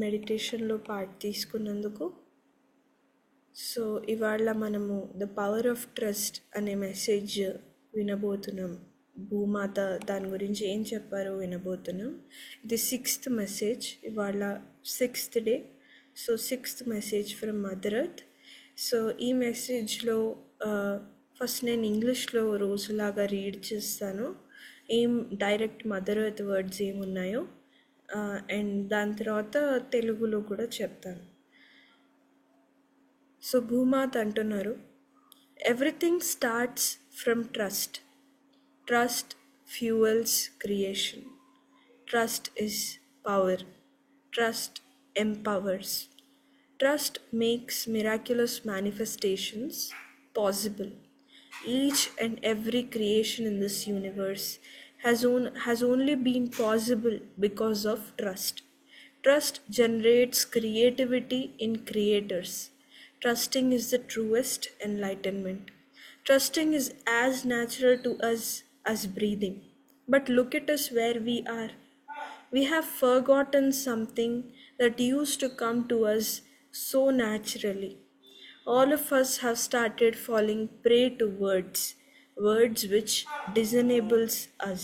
మెడిటేషన్లో పార్ట్ తీసుకున్నందుకు. సో ఇవాళ మనము ద పవర్ ఆఫ్ ట్రస్ట్ అనే మెసేజ్ వినబోతున్నాం. భూమాత దాని గురించి ఏం చెప్పారో వినబోతున్నాం. ఇది 6th మెసేజ్, ఇవాళ 6th day. So 6th message from mother earth. So ఈ మెసేజ్లో ఫస్ట్ నేను ఇంగ్లీష్లో రోజులాగా రీడ్ చేస్తాను, ఏం డైరెక్ట్ మదర్ ఎర్త్ వర్డ్స్ ఏమున్నాయో, అండ్ దాని తర్వాత తెలుగులో కూడా చెప్తాను. సో భూమాత అంటున్నారు, everything starts from trust. Trust fuels creation. Trust is power. Trust empowers. Trust makes miraculous manifestations possible. Each and every creation in this universe has only been possible because of trust. Trust generates creativity in creators. Trusting is the truest enlightenment. Trusting is as natural to us as breathing. But look at us where we are. We have forgotten something that used to come to us so naturally. All of us have started falling prey to words which disenables us.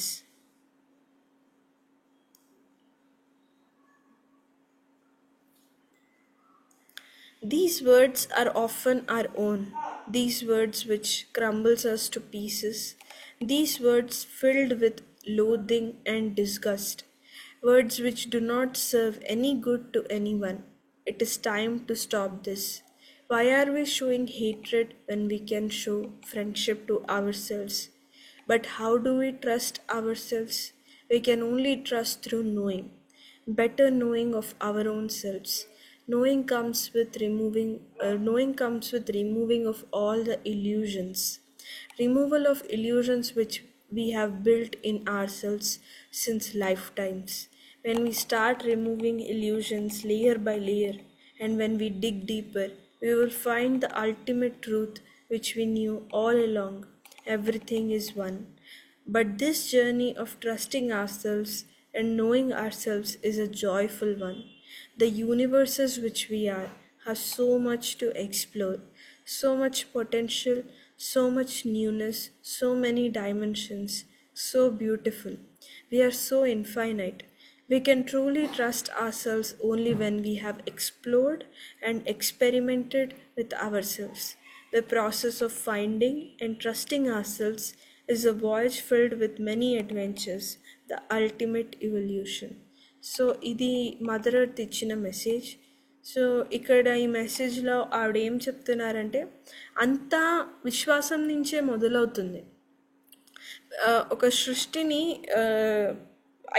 These words are often our own, these words which crumbles us to pieces, these words filled with loathing and disgust, words which do not serve any good to anyone. It is time to stop this. Why are we showing hatred when we can show friendship to ourselves? But how do we trust ourselves? We can only trust through knowing, better knowing of our own selves. Knowing comes with removing of all the illusions. Removal of illusions which we have built in ourselves since lifetimes. When we start removing illusions layer by layer, and when we dig deeper, we will find the ultimate truth which we knew all along. Everything is one. But this journey of trusting ourselves and knowing ourselves is a joyful one. The universes which we are have so much to explore, so much potential, so much newness, so many dimensions, so beautiful. We are so infinite. We can truly trust ourselves only when we have explored and experimented with ourselves. The process of finding and trusting ourselves is a voyage filled with many adventures, the ultimate evolution. So ఇది mother earth ఇచ్చిన message. So ఇక్కడ ఈ మెసేజ్లో ఆవిడ ఏం చెప్తున్నారంటే, అంతా విశ్వాసం నుంచే మొదలవుతుంది. ఒక సృష్టిని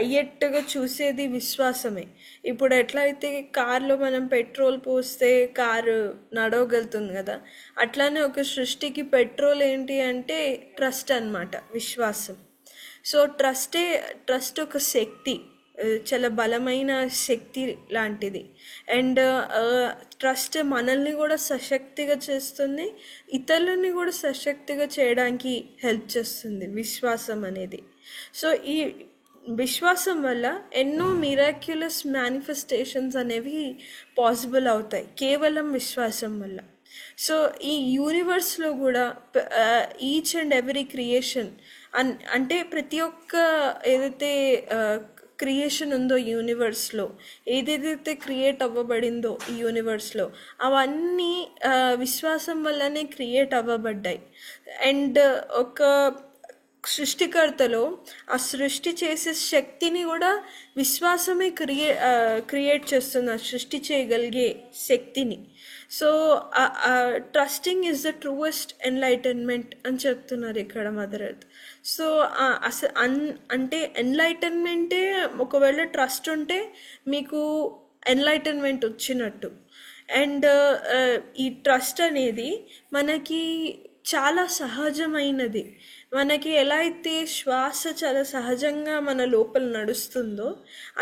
అయ్యేట్టుగా చూసేది విశ్వాసమే. ఇప్పుడు ఎట్లయితే కార్లో మనం పెట్రోల్ పోస్తే కారు నడవగలుగుతుంది కదా, అట్లానే ఒక సృష్టికి పెట్రోల్ ఏంటి అంటే ట్రస్ట్ అన్నమాట, విశ్వాసం. సో ట్రస్ట్ ఒక శక్తి, చాలా బలమైన శక్తి లాంటిది. అండ్ ట్రస్ట్ మనల్ని కూడా సశక్తిగా చేస్తుంది, ఇతరులని కూడా సశక్తిగా చేయడానికి హెల్ప్ చేస్తుంది విశ్వాసం అనేది. సో ఈ విశ్వాసం వల్ల ఎన్నో మిరాక్యులస్ మేనిఫెస్టేషన్స్ అనేవి పాసిబుల్ అవుతాయి కేవలం విశ్వాసం వల్ల. సో ఈ యూనివర్స్లో కూడా ఈచ్ అండ్ ఎవ్రీ క్రియేషన్ అంటే ప్రతి ఒక్క ఏదైతే క్రియేషన్ ఉందో యూనివర్స్లో, ఏదేదైతే క్రియేట్ అవ్వబడిందో ఈ యూనివర్స్లో, అవన్నీ విశ్వాసం వల్లనే క్రియేట్ అవ్వబడ్డాయి. అండ్ ఒక సృష్టికర్తలో ఆ సృష్టి చేసే శక్తిని కూడా విశ్వాసమే క్రియేట్ చేస్తుంది, ఆ సృష్టి చేయగలిగే శక్తిని. So trusting is the truest enlightenment అని చెప్తున్నారు ఇక్కడ మదర్ ఎర్త్. సో అసలు అంటే ఎన్లైటన్మెంటే, ఒకవేళ ట్రస్ట్ ఉంటే మీకు ఎన్లైటన్మెంట్ వచ్చినట్టు. అండ్ ఈ ట్రస్ట్ అనేది మనకి చాలా సహజమైనది. మనకి ఎలా అయితే శ్వాస చాలా సహజంగా మన లోపల నడుస్తుందో,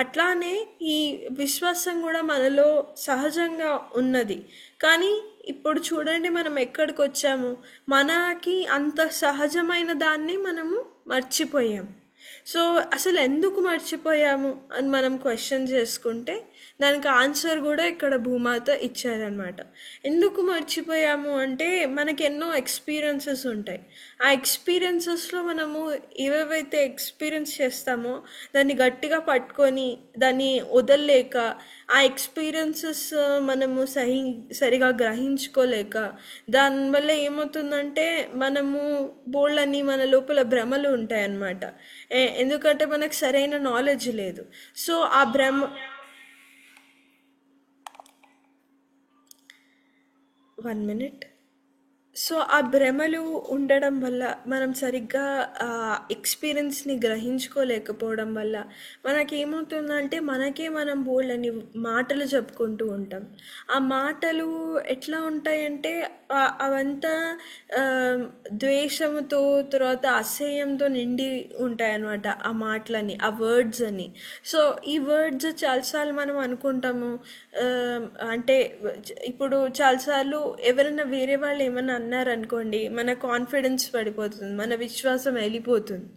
అట్లానే ఈ విశ్వాసం కూడా మనలో సహజంగా ఉన్నది. కానీ ఇప్పుడు చూడండి మనం ఎక్కడికి వచ్చాము, మనకి అంత సహజమైన దాన్ని మనము మర్చిపోయాం. సో అసలు ఎందుకు మర్చిపోయాము అని మనం క్వశ్చన్ చేసుకుంటే దానికి ఆన్సర్ కూడా ఇక్కడ భూమాత ఇచ్చారనమాట. ఎందుకు మర్చిపోయాము అంటే మనకి ఎన్నో ఎక్స్పీరియన్సెస్ ఉంటాయి. ఆ ఎక్స్పీరియన్సెస్లో మనము ఏవేవైతే ఎక్స్పీరియన్స్ చేస్తామో దాన్ని గట్టిగా పట్టుకొని దాన్ని వదలలేక, ఆ ఎక్స్పీరియన్సెస్ మనము సరిగా గ్రహించుకోలేక, దానివల్ల ఏమవుతుందంటే మనము బోళ్ళని మన లోపల భ్రమలు ఉంటాయన్నమాట. ఎందుకంటే మనకు సరైన నాలెడ్జ్ లేదు. సో ఆ భ్రమ 1 minute. సో ఆ భ్రమలు ఉండడం వల్ల మనం సరిగ్గా ఎక్స్పీరియన్స్ని గ్రహించుకోలేకపోవడం వల్ల మనకేమవుతుందంటే మనం బోల్డని మాటలు చెప్పుకుంటూ ఉంటాం. ఆ మాటలు ఎట్లా ఉంటాయంటే అవంతా ద్వేషంతో, తర్వాత అసహ్యంతో నిండి ఉంటాయన్నమాట ఆ మాటలని, ఆ వర్డ్స్ అని. సో ఈ వర్డ్స్ చాలాసార్లు మనం అనుకుంటాము, అంటే ఇప్పుడు చాలాసార్లు ఎవరైనా వేరే వాళ్ళు ఏమన్నా అన్నారనుకోండి, మన కాన్ఫిడెన్స్ పడిపోతుంది, మన విశ్వాసం వెళ్ళిపోతుంది.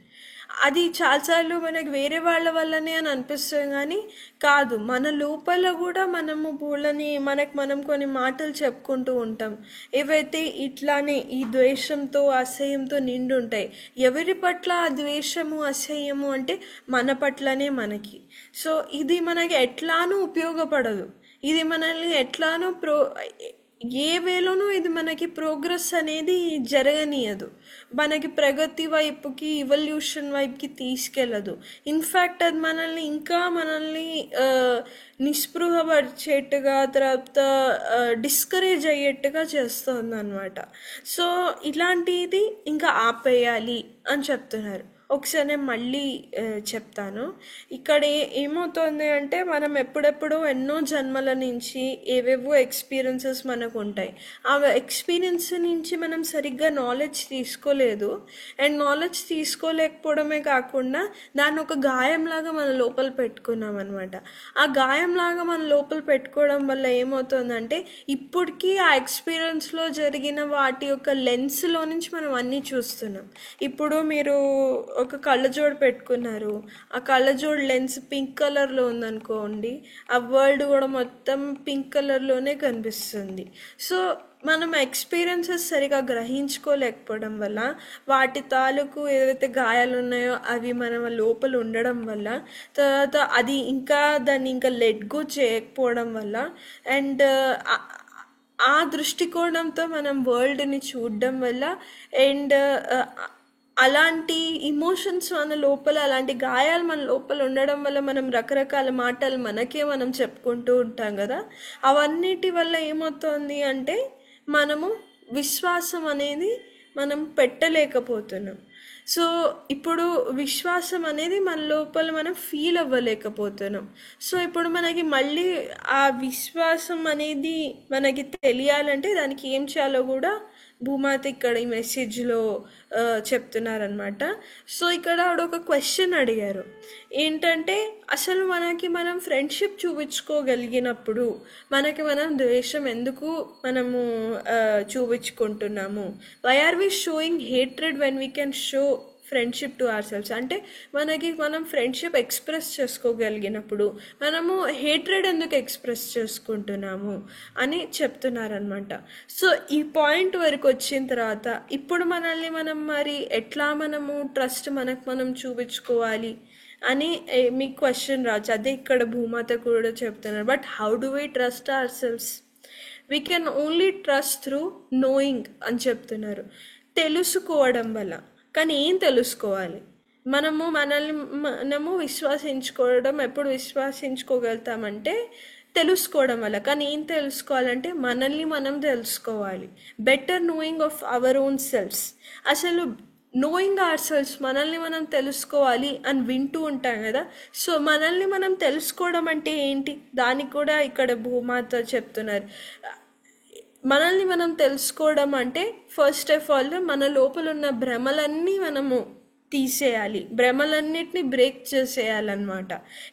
అది చాలాసార్లు మనకు వేరే వాళ్ళ వల్లనే అని అనిపిస్తుంది, కానీ కాదు, మన లోపల కూడా మనము మనం కొన్ని మాటలు చెప్పుకుంటూ ఉంటాం, ఏవైతే ఇట్లానే ఈ ద్వేషంతో అసహ్యంతో నిండి ఉంటాయి. ఎవరి పట్ల ఆ ద్వేషము అసహ్యము అంటే మన పట్లనే మనకి. సో ఇది మనకి ఎట్లానూ ఉపయోగపడదు, ఇది మనల్ని ఎట్లానో ఏ వేలోనూ ఇది మనకి ప్రోగ్రెస్ అనేది జరగనీయదు, మనకి ప్రగతి వైపుకి, ఇవల్యూషన్ వైపుకి తీసుకెళ్ళదు. ఇన్ఫ్యాక్ట్ అది మనల్ని నిస్పృహపరిచేట్టుగా, తర్వాత డిస్కరేజ్ అయ్యేట్టుగా చేస్తుంది అనమాట. సో ఇలాంటిది ఇంకా ఆపేయాలి అని చెప్తున్నారు. ఒకసారి నేను మళ్ళీ చెప్తాను. ఇక్కడ ఏమవుతుంది అంటే మనం ఎప్పుడెప్పుడో ఎన్నో జన్మల నుంచి ఏవేవో ఎక్స్పీరియన్సెస్ మనకు ఉంటాయి. ఆ ఎక్స్పీరియన్స్ నుంచి మనం సరిగ్గా నాలెడ్జ్ తీసుకోలేదు. అండ్ నాలెడ్జ్ తీసుకోలేకపోవడమే కాకుండా దాన్ని ఒక గాయంలాగా మన లోపల పెట్టుకున్నాం అనమాట. ఆ గాయంలాగా మన లోపల పెట్టుకోవడం వల్ల ఏమవుతుందంటే ఇప్పటికీ ఆ ఎక్స్పీరియన్స్లో జరిగిన వాటి యొక్క లెన్స్లో నుంచి మనం అన్నీ చూస్తున్నాం. ఇప్పుడు మీరు ఒక కళ్ళజోడు పెట్టుకున్నారు, ఆ కళ్ళజోడు లెన్స్ పింక్ కలర్లో ఉందనుకోండి, ఆ వరల్డ్ కూడా మొత్తం పింక్ కలర్లోనే కనిపిస్తుంది. సో మనం ఎక్స్పీరియన్సెస్ సరిగా గ్రహించుకోలేకపోవడం వల్ల, వాటి తాలూకు ఏదైతే గాయాలు ఉన్నాయో అవి మన లోపల ఉండడం వల్ల, తర్వాత అది దాన్ని ఇంకా లెట్ గో చేయకపోవడం వల్ల, అండ్ ఆ దృష్టికోణంతో మనం వరల్డ్ని చూడడం వల్ల, అండ్ అలాంటి ఇమోషన్స్ మన లోపల, అలాంటి గాయాలు మన లోపల ఉండడం వల్ల మనం రకరకాల మాటలు మనం చెప్పుకుంటూ ఉంటాం కదా. అవన్నిటి వల్ల ఏమవుతుంది అంటే మనము విశ్వాసం అనేది మనం పెట్టలేకపోతున్నాం. సో ఇప్పుడు విశ్వాసం అనేది మన లోపల మనం ఫీల్ అవ్వలేకపోతున్నాం. సో ఇప్పుడు మనకి మళ్ళీ ఆ విశ్వాసం అనేది మనకి తెలియాలంటే దానికి ఏం చేయాలో కూడా భూమాత ఇక్కడ ఈ మెసేజ్లో చెప్తున్నారనమాట. సో ఇక్కడ ఆవిడ ఒక క్వశ్చన్ అడిగారు, ఏంటంటే అసలు మనం ఫ్రెండ్షిప్ చూపించుకోగలిగినప్పుడు మనం ద్వేషం ఎందుకు చూపించుకుంటున్నాము? Why are we showing hatred when we can show friendship to our selfs? అంటే మనం ఫ్రెండ్షిప్ ఎక్స్ప్రెస్ చేసుకోగలిగినప్పుడు మనము హేట్రెడ్ ఎందుకు ఎక్స్ప్రెస్ చేసుకుంటున్నాము అని చెప్తున్నారనమాట. సో ఈ పాయింట్ వరకు వచ్చిన తర్వాత ఇప్పుడు మరి ఎట్లా ట్రస్ట్ మనం చూపించుకోవాలి అని మీకు క్వశ్చన్ రావచ్చు. అదే ఇక్కడ భూమాత కూడా చెప్తున్నారు. But how do we trust our selfs? We can only trust through knowing అని చెప్తున్నారు, తెలుసుకోవడం వల్ల. కానీ ఏం తెలుసుకోవాలి? మనము విశ్వసించుకోవడం ఎప్పుడు విశ్వసించుకోగలుగుతామంటే తెలుసుకోవడం వల్ల. కానీ ఏం తెలుసుకోవాలంటే మనల్ని మనం తెలుసుకోవాలి. Better knowing of our own selfs. అసలు నోయింగ్ అవర్ సెల్ఫ్స్, మనల్ని మనం తెలుసుకోవాలి అని వింటూ ఉంటాం కదా. సో మనల్ని మనం తెలుసుకోవడం అంటే ఏంటి? దానికి కూడా ఇక్కడ భూమాత చెప్తున్నారు. మనల్ని మనం తెలుసుకోవడం అంటే ఫస్ట్ ఆఫ్ ఆల్ మన లోపల ఉన్న భ్రమలన్నీ తీసేయాలి, భ్రమలన్నిటిని బ్రేక్ చేసేయాలన్నమాట.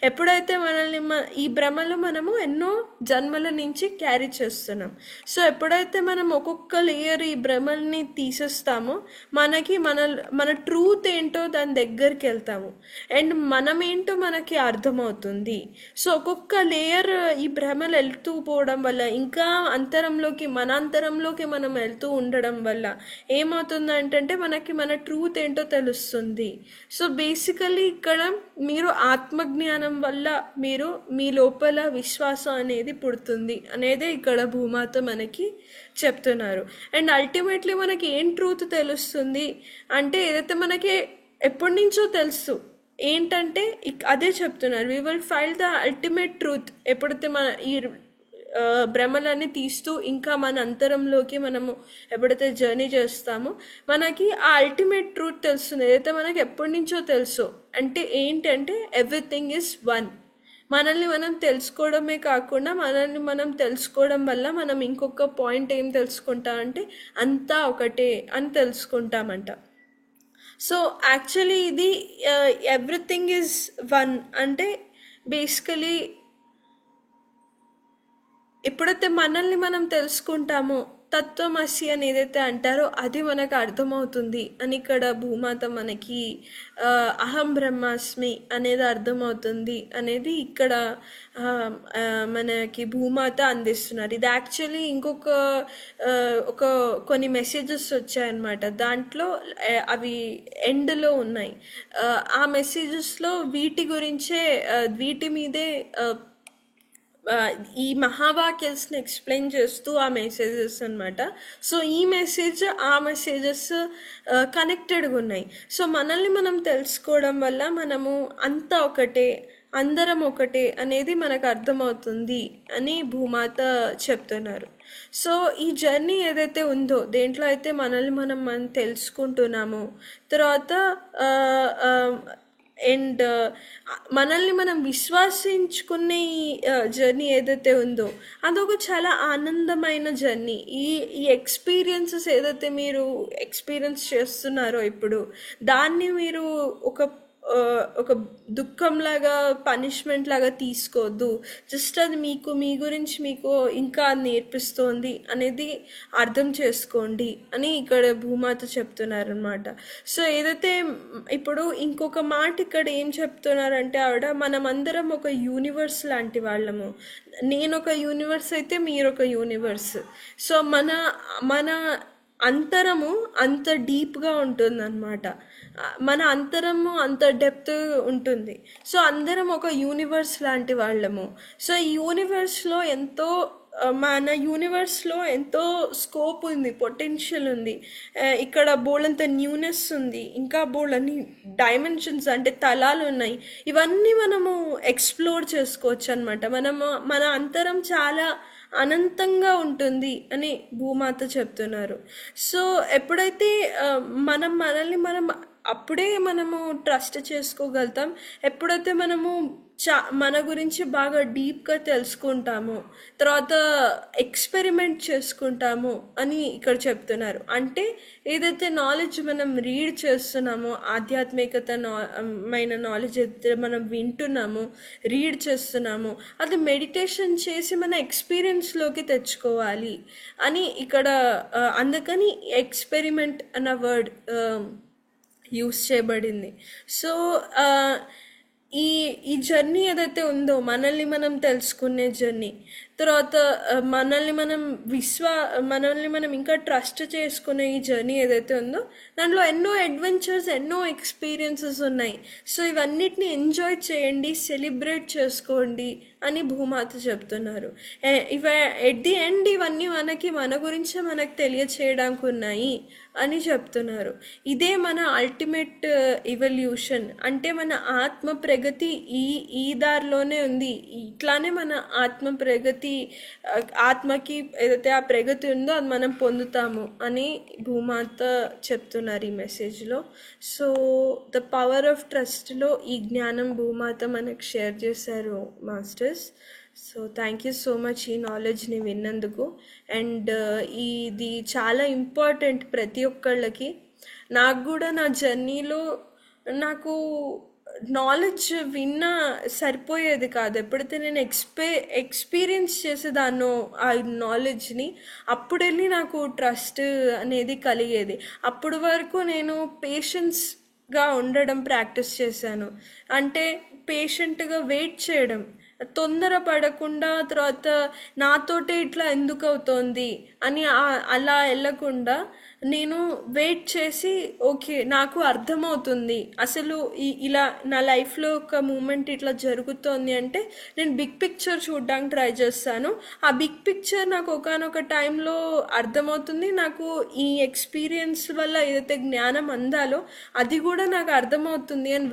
ఎప్పుడైతే మనల్ని ఈ భ్రమలు మనము ఎన్నో జన్మల నుంచి క్యారీ చేస్తున్నాం. సో ఎప్పుడైతే మనం ఒక్కొక్క లేయర్ ఈ భ్రమల్ని తీసేస్తామో మనకి మన ట్రూత్ ఏంటో దాని దగ్గరికి వెళ్తాము, అండ్ మనమేంటో మనకి అర్థమవుతుంది. సో ఒక్కొక్క లేయర్ ఈ భ్రమలు వెళ్తూ పోవడం వల్ల, ఇంకా మన అంతరంలోకి మనం వెళ్తూ ఉండడం వల్ల ఏమవుతుందంటే మనకి మన ట్రూత్ ఏంటో తెలుస్తుంది. సో బేసికలీ ఇక్కడ మీరు ఆత్మజ్ఞానం వల్ల మీరు మీ లోపల విశ్వాసం అనేది పుడుతుంది అనేదే ఇక్కడ భూమాత మనకి చెప్తున్నారు. అండ్ అల్టిమేట్లీ మనకి ఏం ట్రూత్ తెలుస్తుంది అంటే ఏదైతే మనకి ఎప్పటి నుంచో తెలుసు ఏంటంటే అదే చెప్తున్నారు. We will find the ultimate truth. ఎప్పుడైతే మన ఈ భ్రమలన్నీ తీస్తూ ఇంకా మన అంతరంలోకి మనము ఎప్పుడైతే జర్నీ చేస్తామో మనకి ఆ అల్టిమేట్ ట్రూత్ తెలుస్తుంది, ఏదైతే మనకి ఎప్పటి నుంచో తెలుసు. అంటే ఏంటంటే ఎవ్రీథింగ్ ఈజ్ వన్. మనల్ని మనం తెలుసుకోవడమే కాకుండా మనల్ని మనం తెలుసుకోవడం వల్ల మనం ఇంకొక పాయింట్ ఏం తెలుసుకుంటామంటే అంతా ఒకటే అని తెలుసుకుంటామంట. సో యాక్చువల్లీ ఇది ఎవ్రీథింగ్ ఈజ్ వన్ అంటే బేసికలీ ఎప్పుడైతే మనల్ని మనం తెలుసుకుంటామో తత్వమసి అని ఏదైతే అంటారో అది మనకు అర్థమవుతుంది అని ఇక్కడ భూమాత మనకి అహం బ్రహ్మాస్మి అనేది అర్థమవుతుంది అనేది ఇక్కడ మనకి భూమాత అందిస్తున్నారు. ఇది యాక్చువల్లీ కొన్ని మెసేజెస్ వచ్చాయన్నమాట. దాంట్లో అవి ఎండ్లో ఉన్నాయి. ఆ మెసేజెస్లో వీటి మీదే ఈ మహావాక్యల్స్ని ఎక్స్ప్లెయిన్ చేస్తూ ఆ మెసేజెస్ అనమాట. సో ఈ ఆ మెసేజెస్ కనెక్టెడ్గా ఉన్నాయి. సో మనల్ని మనం తెలుసుకోవడం వల్ల మనము అంతా ఒకటే, అందరం ఒకటే అనేది మనకు అర్థమవుతుంది అని భూమాత చెప్తున్నారు. సో ఈ జర్నీ ఏదైతే ఉందో దేంట్లో అయితే మనల్ని మనం తెలుసుకుంటున్నామో తర్వాత అండ్ మనల్ని మనం విశ్వసించుకునే జర్నీ ఏదైతే ఉందో అదొక చాలా ఆనందమైన జర్నీ. ఈ ఎక్స్పీరియన్సెస్ ఏదైతే మీరు ఎక్స్పీరియన్స్ చేస్తున్నారో ఇప్పుడు దాన్ని మీరు ఒక దుఃఖంలాగా పనిష్మెంట్ లాగా తీసుకోవద్దు. జస్ట్ అది మీ గురించి మీకు ఇంకా నేర్పిస్తోంది అనేది అర్థం చేసుకోండి అని ఇక్కడ భూమాత చెప్తున్నారనమాట. సో ఏదైతే ఇప్పుడు ఇంకొక మాట ఇక్కడ ఏం చెప్తున్నారంటే ఆవిడ మనమందరం ఒక యూనివర్స్ లాంటి వాళ్ళము. నేను ఒక యూనివర్స్ అయితే మీరు ఒక యూనివర్స్. సో మన అంతరము అంత డీప్గా ఉంటుంది అన్నమాట. మన అంతరము అంత డెప్త్ ఉంటుంది. సో అందరం ఒక యూనివర్స్ లాంటి వాళ్ళము. సో ఈ మన యూనివర్స్లో ఎంతో స్కోప్ ఉంది, పొటెన్షియల్ ఉంది. ఇక్కడ బోల్డంత న్యూనెస్ ఉంది, ఇంకా బోల్డన్ని డైమెన్షన్స్ అంటే తలాలు ఉన్నాయి. ఇవన్నీ మనము ఎక్స్ప్లోర్ చేసుకోవచ్చు అనమాట. మన అంతరం చాలా అనంతంగా ఉంటుంది అని భూమాత చెప్తున్నారు. సో ఎప్పుడైతే మనల్ని అప్పుడే మనము ట్రస్ట్ చేసుకోగలుగుతాం, ఎప్పుడైతే మనము మన గురించి బాగా డీప్గా తెలుసుకుంటాము, తర్వాత ఎక్స్పెరిమెంట్ చేసుకుంటాము అని ఇక్కడ చెప్తున్నారు. అంటే ఏదైతే నాలెడ్జ్ మనం రీడ్ చేస్తున్నామో, ఆధ్యాత్మికమైన నాలెడ్జ్ అయితే మనం వింటున్నామో, రీడ్ చేస్తున్నామో, అది మెడిటేషన్ చేసి మన ఎక్స్పీరియన్స్లోకి తెచ్చుకోవాలి అని ఇక్కడ అందుకని ఎక్స్పెరిమెంట్ అన్న వర్డ్ యూస్ చేయబడింది. సో ఈ జర్నీ ఏదైతే ఉందో మనల్ని మనం తెలుసుకునే జర్నీ, తర్వాత మనల్ని మనం ఇంకా ట్రస్ట్ చేసుకునే ఈ జర్నీ ఏదైతే ఉందో దాంట్లో ఎన్నో అడ్వెంచర్స్, ఎన్నో ఎక్స్పీరియన్సెస్ ఉన్నాయి. సో ఇవన్నిటిని ఎంజాయ్ చేయండి, సెలబ్రేట్ చేసుకోండి అని భూమాత చెప్తున్నారు. ఎట్ ది ఎండ్ ఇవన్నీ మన గురించి మనకు తెలియచేయడానికి ఉన్నాయి అని చెప్తున్నారు. ఇదే మన అల్టిమేట్ ఇవల్యూషన్. అంటే మన ఆత్మ ప్రగతి ఈ దారిలోనే ఉంది. ఇట్లానే మన ఆత్మకి ఏదైతే ఆ ప్రగతి ఉందో అది మనం పొందుతాము అని భూమాత చెప్తున్నారు ఈ మెసేజ్లో. సో ద పవర్ ఆఫ్ ట్రస్ట్లో ఈ జ్ఞానం భూమాత మనకు షేర్ చేశారు masters. So thank you so much ఈ నాలెడ్జ్ని విన్నందుకు. అండ్ ఇది చాలా ఇంపార్టెంట్ ప్రతి ఒక్కళ్ళకి. నాకు కూడా నా జర్నీలో నాకు నాలెడ్జ్ విన్నా సరిపోయేది కాదు. ఎప్పుడైతే నేను ఎక్స్పీరియన్స్ చేసేదాన్నో ఆ నాలెడ్జ్ని, అప్పుడెళ్ళి నాకు ట్రస్ట్ అనేది కలిగేది. అప్పుడు వరకు నేను పేషెన్స్గా ఉండడం ప్రాక్టీస్ చేశాను. అంటే పేషెంట్గా వెయిట్ చేయడం, తొందర పడకుండా, తర్వాత నాతోటే ఇట్లా ఎందుకు అవుతోంది అని అలా వెళ్ళకుండా నేను వెయిట్ చేసి, ఓకే నాకు అర్థమవుతుంది అసలు ఇలా నా లైఫ్లో ఒక మూమెంట్ ఇట్లా జరుగుతోంది అంటే నేను బిగ్ పిక్చర్ చూడడానికి ట్రై చేస్తాను. ఆ బిగ్ పిక్చర్ నాకు ఒకానొక టైంలో అర్థమవుతుంది. నాకు ఈ ఎక్స్పీరియన్స్ వల్ల ఏదైతే జ్ఞానం అందాలో అది కూడా నాకు అర్థమవుతుంది అని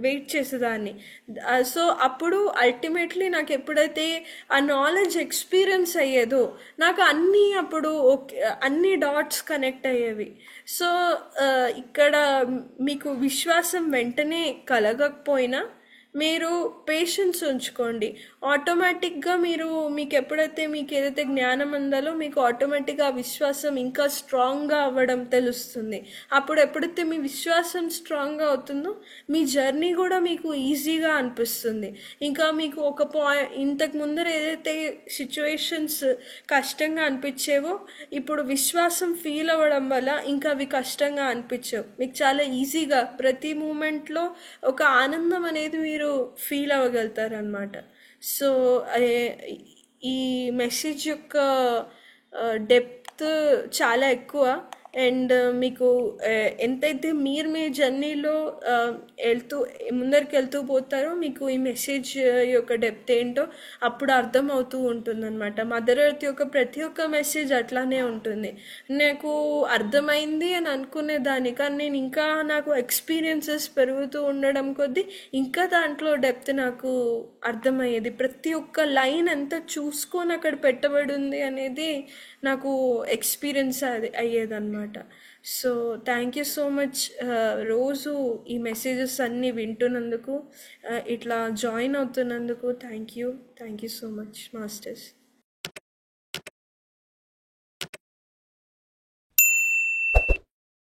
వెయిట్ చేసేదాన్ని. సో అప్పుడు అల్టిమేట్లీ నాకు ఎప్పుడైతే ఆ నాలెడ్జ్ ఎక్స్పీరియన్స్ అయ్యేదో నాకు అప్పుడు ఓకే, అన్ని డాట్స్ కనెక్ట్ అయ్యేవి. సో ఇక్కడ మీకు విశ్వాసం వెంటనే కలగకపోయినా మీరు పేషెన్స్ ఉంచుకోండి. ఆటోమేటిక్గా మీకు ఎప్పుడైతే మీకు ఏదైతే జ్ఞానం అందాలో మీకు ఆటోమేటిక్గా ఆ విశ్వాసం ఇంకా స్ట్రాంగ్గా అవ్వడం తెలుస్తుంది. అప్పుడు ఎప్పుడైతే మీ విశ్వాసం స్ట్రాంగ్గా అవుతుందో మీ జర్నీ కూడా మీకు ఈజీగా అనిపిస్తుంది. ఇంకా మీకు ఒక ఇంతకు ముందర ఏదైతే సిచ్యువేషన్స్ కష్టంగా అనిపించేవో ఇప్పుడు విశ్వాసం ఫీల్ అవ్వడం వల్ల ఇంకా అవి కష్టంగా అనిపించవు. మీకు చాలా ఈజీగా ప్రతి మూమెంట్లో ఒక ఆనందం అనేది మీరు ఫీల్ అవ్వగలుగుతారు అన్నమాట. సో ఈ మెసేజ్ యొక్క డెప్త్ చాలా ఎక్కువ. అండ్ మీకు ఎంతైతే మీరు మీ జర్నీలో ముందరికి వెళ్తూ పోతారో మీకు ఈ మెసేజ్ యొక్క డెప్త్ ఏంటో అప్పుడు అర్థం అవుతూ ఉంటుందన్నమాట. మదర్ ఎర్త్ యొక్క ప్రతి ఒక్క మెసేజ్ అట్లానే ఉంటుంది. నాకు అర్థమైంది అని అనుకునేదాన్ని, కానీ నేను ఇంకా నాకు ఎక్స్పీరియన్సెస్ పెరుగుతూ ఉండడం కొద్దీ ఇంకా దాంట్లో డెప్త్ నాకు అర్థమయ్యేది. ప్రతి ఒక్క లైన్ ఎంత చూసుకొని అక్కడ పెట్టబడి ఉంది అనేది నాకు ఎక్స్పీరియన్స్ అయ్యేదన్నమాట. So thank you so much. రోజు ఈ మెసేజెస్ అన్నీ వింటున్నందుకు, ఇట్లా జాయిన్ అవుతున్నందుకు thank you so much masters.